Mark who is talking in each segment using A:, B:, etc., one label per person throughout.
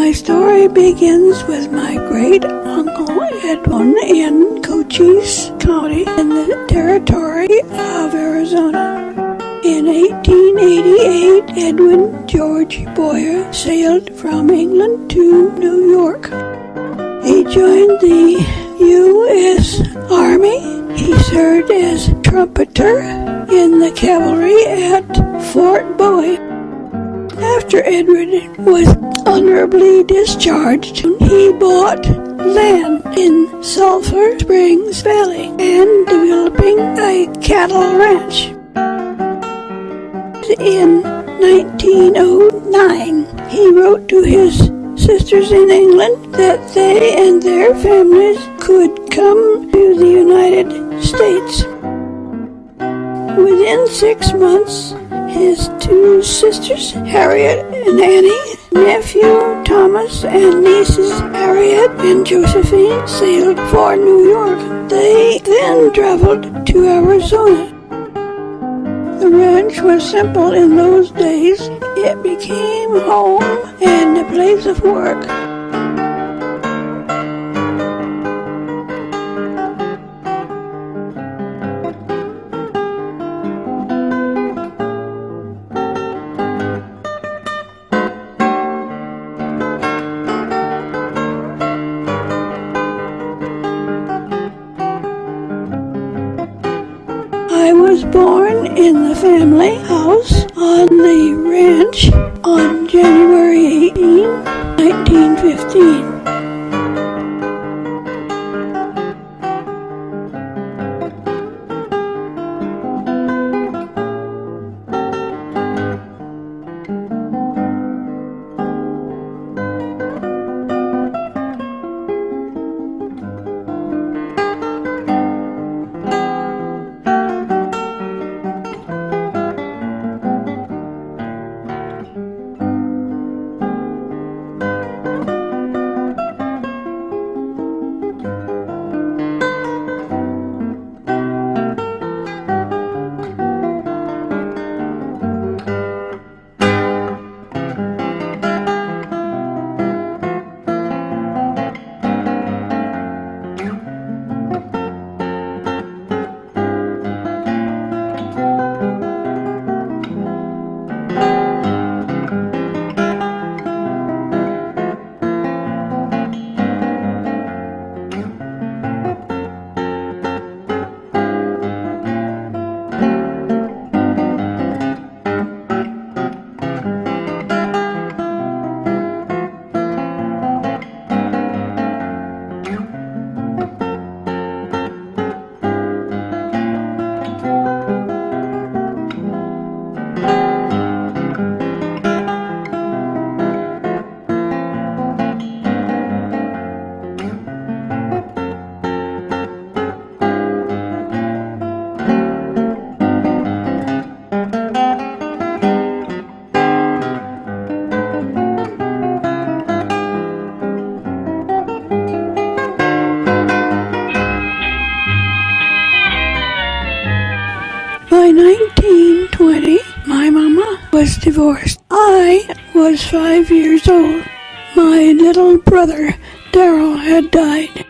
A: My story begins with my great-uncle Edwin in Cochise County in the territory of Arizona. In 1888, Edwin George Boyer sailed from England to New York. He joined the U.S. Army. He served as trumpeter in the cavalry at Fort Bowie. After Edwin was honorably discharged, he bought land in Sulphur Springs Valley and developing a cattle ranch. In 1909, he wrote to his sisters in England that they and their families could come to the United States. Within 6 months, his two sisters, Harriet and Annie, nephew Thomas, and nieces Harriet and Josephine sailed for New York. They then traveled to Arizona. The ranch was simple in those days. It became home and a place of work. I was born in the family house on the ranch on January 18, 1915. By 1920, my mama was divorced. I was 5 years old. My little brother, Darrell, had died.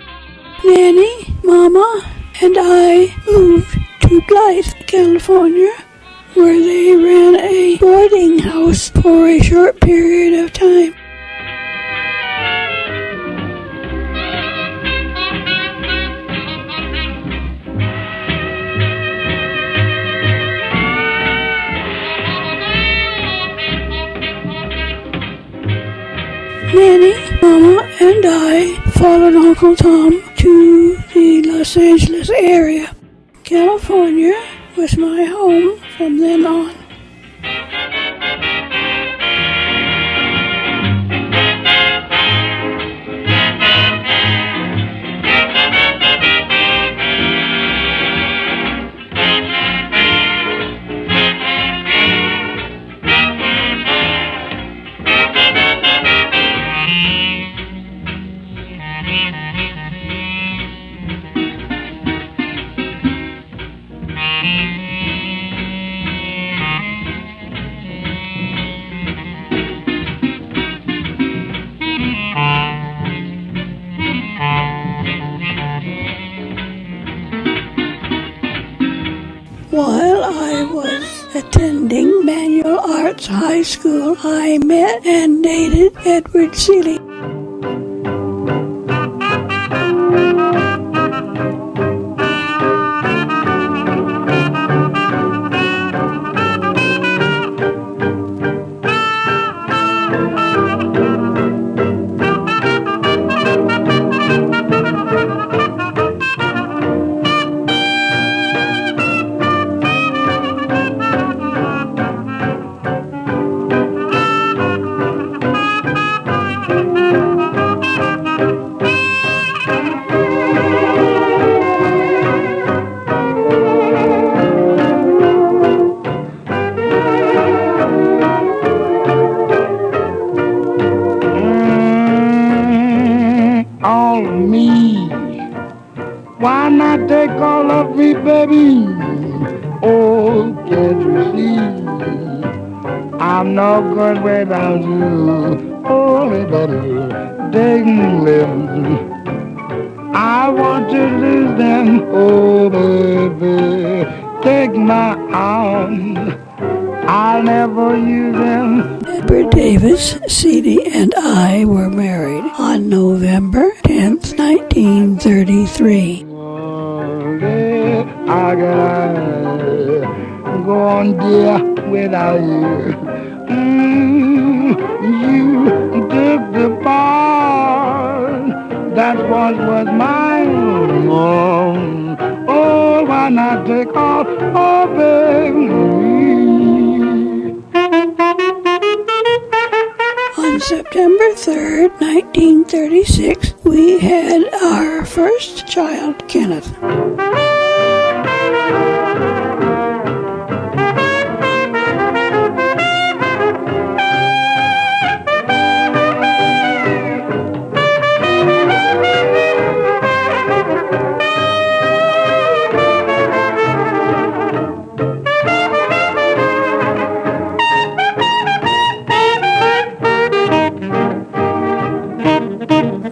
A: Nanny, Mama, and I moved to Blythe, California, where they ran a boarding house for a short period of time. Nanny, Mama, and I followed Uncle Tom to the Los Angeles area. California was my home from then on. attending Manual Arts High School, I met and dated Edward Seeley.
B: Why not take all of me, baby? Oh, can't you see? I'm no good without you. Oh, baby, take me. I want to lose them. Oh, baby, take my arms. I'll never use them.
A: Edward Davis Seeley and I were married on November 10th, 1933.
B: How can I go on, dear, without you? You took the part that was mine. Oh, why not take off? Oh, baby.
A: On September 3rd, 1936, we had our first child, Kenneth.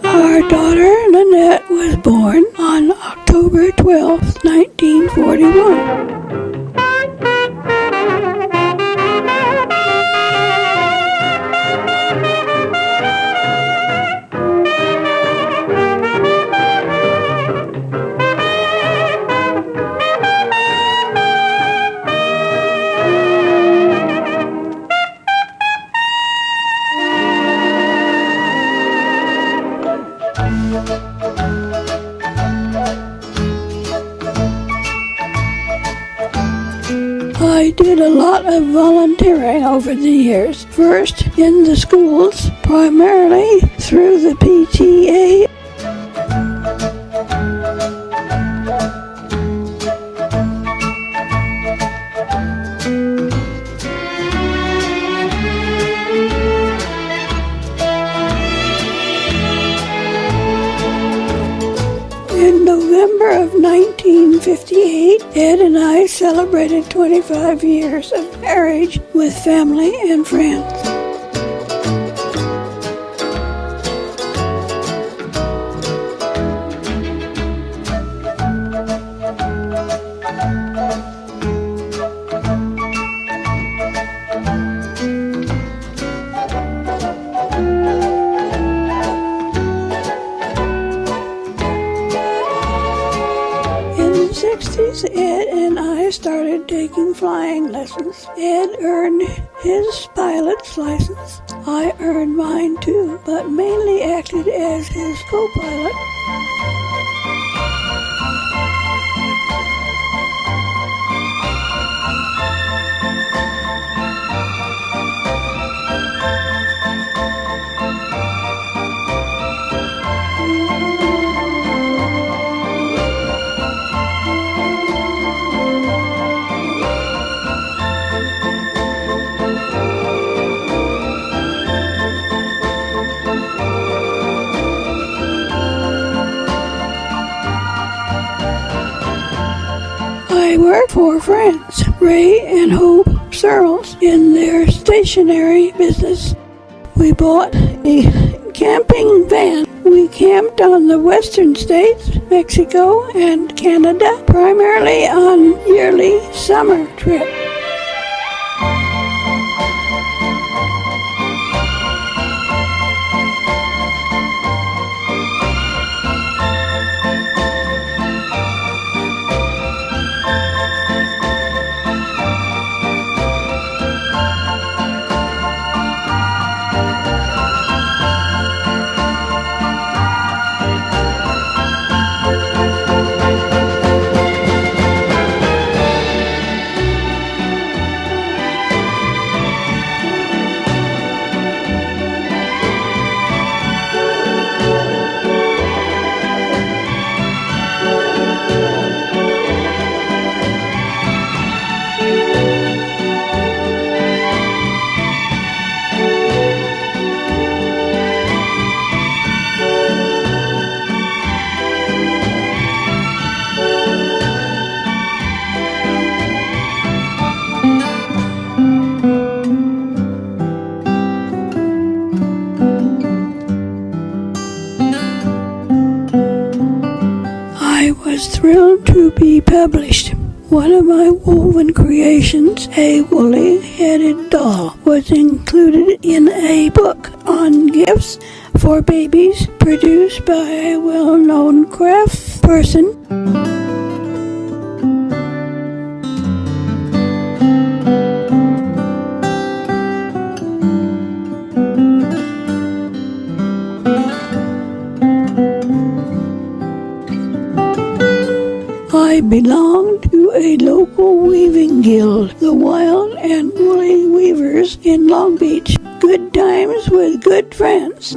A: Our daughter, Lynette, was born on October 12th, 1941. I did a lot of volunteering over the years. First in the schools, primarily through the PTA. In November of 1958, Ed and I celebrated 25 years of marriage with family and friends. In the 60s, Ed and I started taking flying lessons. Ed earned his pilot's license. I earned mine too, but mainly acted as his co-pilot. I worked for friends, Ray and Hope Searles, in their stationery business. We bought a camping van. We camped on the western states, Mexico, and Canada, primarily on yearly summer trips. I was thrilled to be published. One of my woven creations, a woolly-headed doll, was included in a book on gifts for babies produced by a well-known craft person. I belong to a local weaving guild, the Wild and Woolly Weavers in Long Beach. Good times with good friends.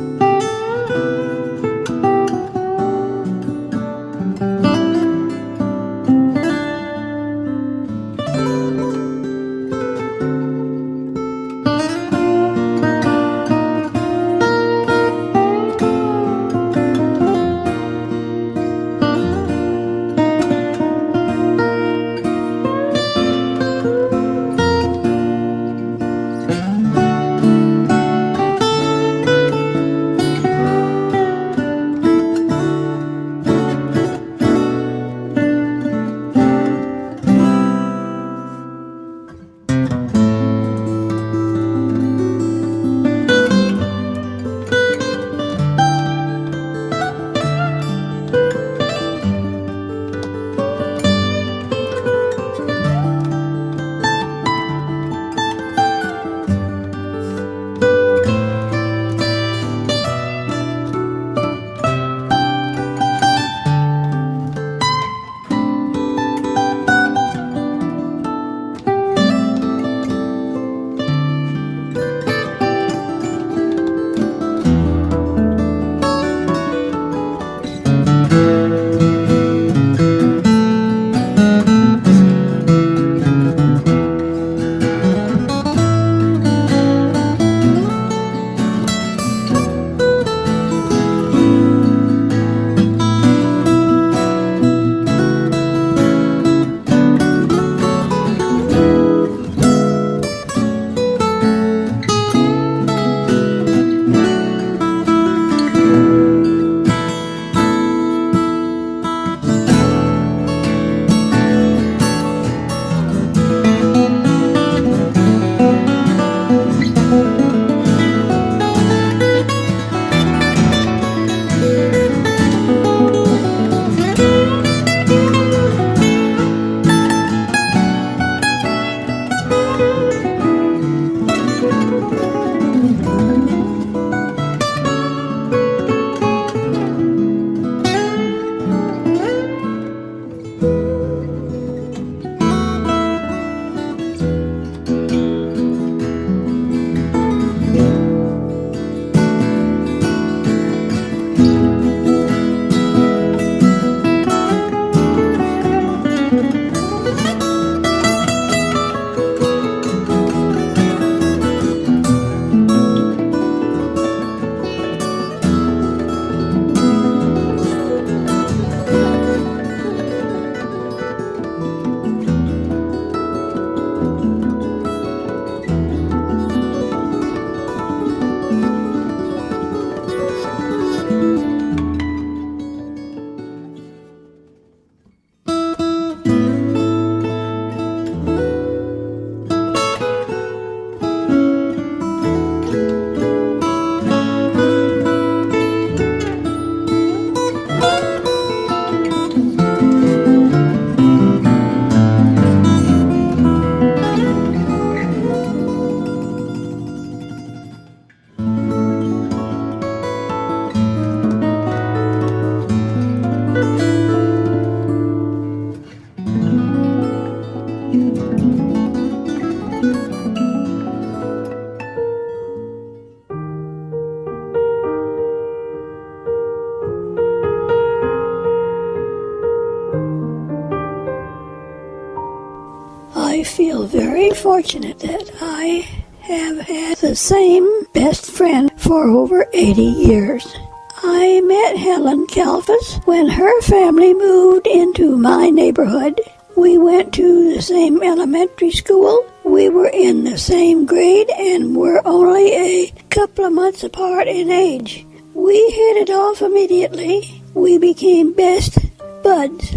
A: I feel very fortunate that I have had the same best friend for over 80 years. I met Helen Kalfas when her family moved into my neighborhood. We went to the same elementary school. We were in the same grade and were only a couple of months apart in age. We hit it off immediately. We became best buds.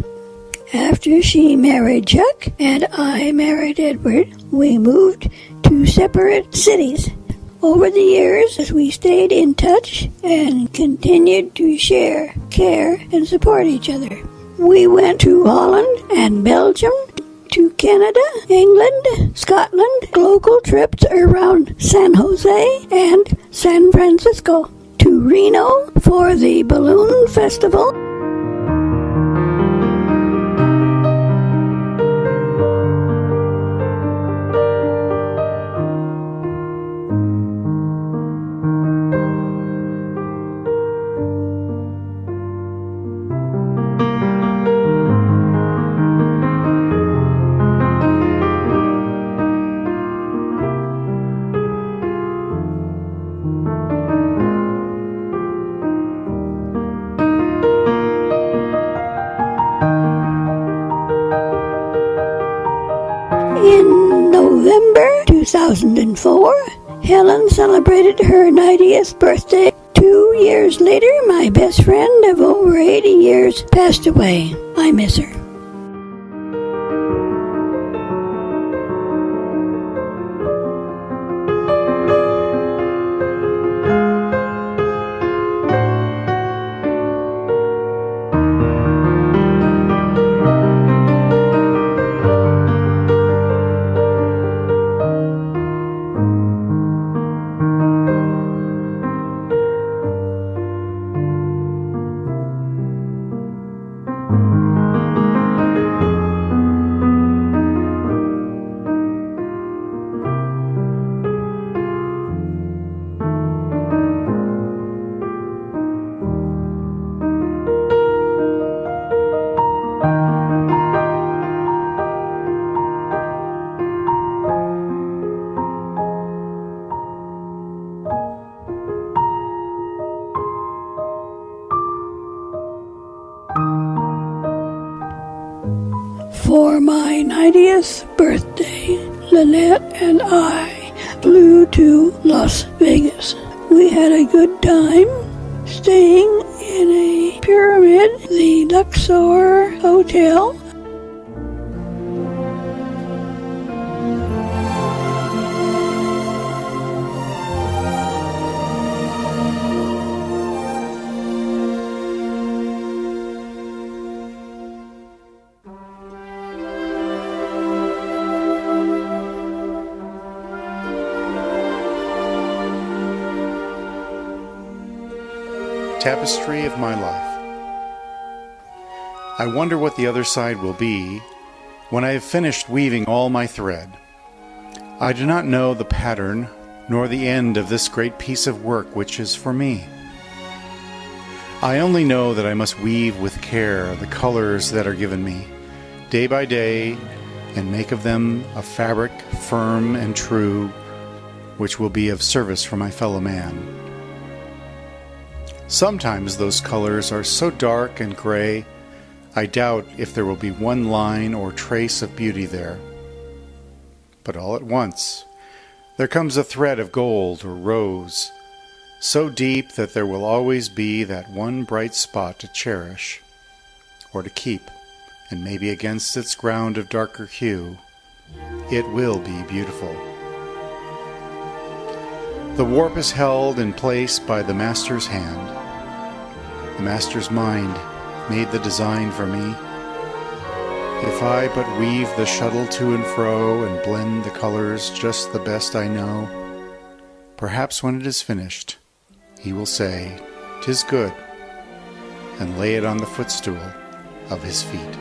A: After she married Chuck and I married Edward, we moved to separate cities. Over the years, we stayed in touch and continued to share, care, and support each other. We went to Holland and Belgium, to Canada, England, Scotland, local trips around San Jose and San Francisco, to Reno for the Balloon Festival. In November 2004, Helen celebrated her 90th birthday. 2 years later, my best friend of over 80 years passed away. I miss her. For my 90th birthday, Lynette and I flew to Las Vegas. We had a good time staying in a Pyramid, the Luxor Hotel.
C: Tapestry of my life. I wonder what the other side will be when I have finished weaving all my thread. I do not know the pattern nor the end of this great piece of work which is for me. I only know that I must weave with care the colors that are given me, day by day, and make of them a fabric firm and true, which will be of service for my fellow man. Sometimes those colors are so dark and gray, I doubt if there will be one line or trace of beauty there. But all at once, there comes a thread of gold or rose, so deep that there will always be that one bright spot to cherish, or to keep, and maybe against its ground of darker hue, it will be beautiful. The warp is held in place by the master's hand. The master's mind made the design for me. If I but weave the shuttle to and fro and blend the colors just the best I know, perhaps when it is finished, he will say, "'Tis good," and lay it on the footstool of his feet.